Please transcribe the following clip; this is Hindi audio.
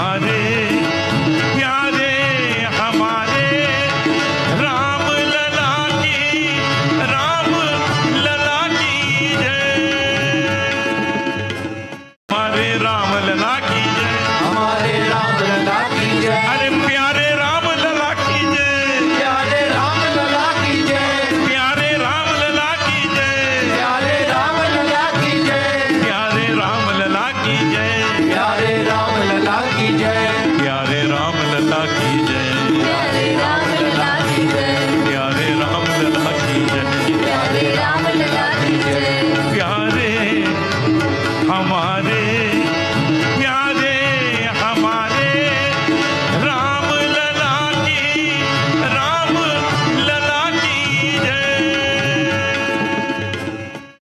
हमारे प्यारे हमारे राम लला की जय। हमारे राम लला की जय, हमारे राम लला की जय। अरे प्यारे राम लला की जय, प्यारे राम लला की जय। प्यारे राम लला की जय, प्यारे राम लला की जय। प्यारे राम लला की जय, प्यारे राम लला की जय। प्यारे राम लला की जय, प्यारे राम लला की जय। प्यारे राम लला की जय, प्यारे राम लला की जय। प्यारे हमारे